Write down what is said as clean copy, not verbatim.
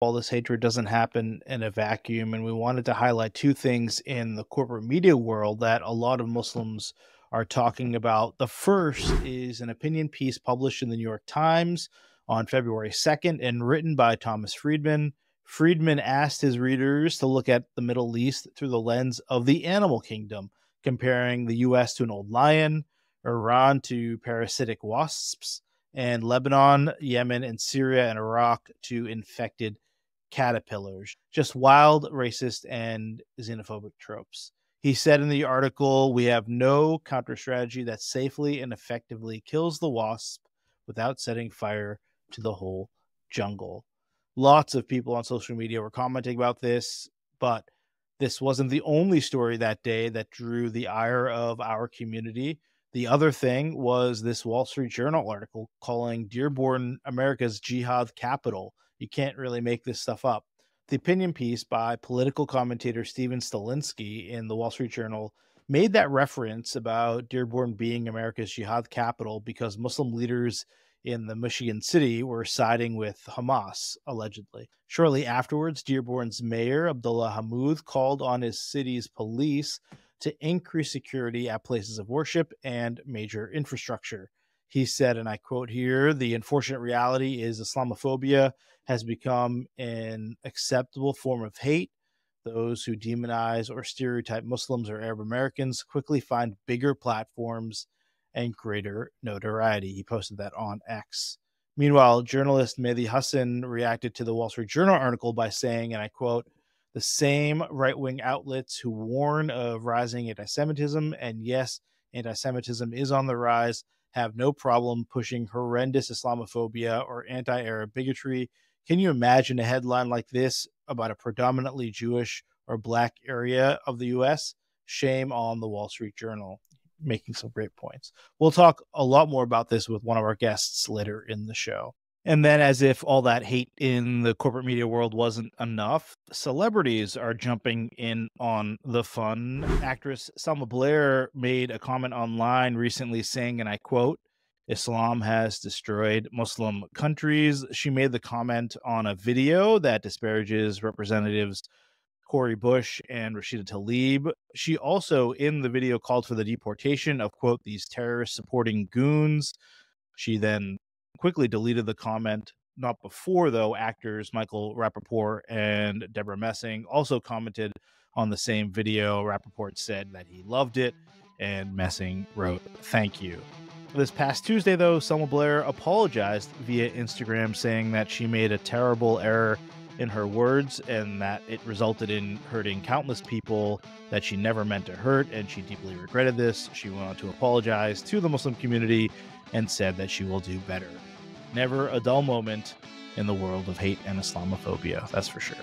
All this hatred doesn't happen in a vacuum, and we wanted to highlight two things in the corporate media world that a lot of Muslims are talking about. The first is an opinion piece published in the New York Times on February 2nd and written by Thomas Friedman. Friedman asked his readers to look at the Middle East through the lens of the animal kingdom, comparing the US to an old lion, Iran to parasitic wasps, and Lebanon, Yemen, and Syria and Iraq to infected caterpillars, just wild, racist, and xenophobic tropes. He said in the article, "We have no counter strategy that safely and effectively kills the wasp without setting fire to the whole jungle." Lots of people on social media were commenting about this, but this wasn't the only story that day that drew the ire of our community. The other thing was this Wall Street Journal article calling Dearborn America's Jihad Capital. You can't really make this stuff up. The opinion piece by political commentator Steven Stalinsky in the Wall Street Journal made that reference about Dearborn being America's jihad capital because Muslim leaders in the Michigan city were siding with Hamas, allegedly. Shortly afterwards, Dearborn's mayor, Abdullah Hammoud, called on his city's police to increase security at places of worship and major infrastructure. He said, and I quote here, "The unfortunate reality is Islamophobia has become an acceptable form of hate. Those who demonize or stereotype Muslims or Arab Americans quickly find bigger platforms and greater notoriety." He posted that on X. Meanwhile, journalist Mehdi Hassan reacted to the Wall Street Journal article by saying, and I quote, "The same right-wing outlets who warn of rising anti-Semitism, and yes, anti-Semitism is on the rise, have no problem pushing horrendous Islamophobia or anti-Arab bigotry. Can you imagine a headline like this about a predominantly Jewish or Black area of the U.S.? Shame on the Wall Street Journal." Making some great points. We'll talk a lot more about this with one of our guests later in the show. And then, as if all that hate in the corporate media world wasn't enough, celebrities are jumping in on the fun. Actress Selma Blair made a comment online recently saying, and I quote, "Islam has destroyed Muslim countries." She made the comment on a video that disparages Representatives Cori Bush and Rashida Tlaib. She also, in the video, called for the deportation of, quote, "these terrorist supporting goons." She then quickly deleted the comment. Not before, though, actors Michael Rappaport and Deborah Messing also commented on the same video. Rappaport said that he loved it, and Messing wrote, "Thank you." This past Tuesday, though, Selma Blair apologized via Instagram, saying that she made a terrible error in her words and that it resulted in hurting countless people that she never meant to hurt, and she deeply regretted this. She went on to apologize to the Muslim community and said that she will do better. Never a dull moment in the world of hate and Islamophobia, that's for sure.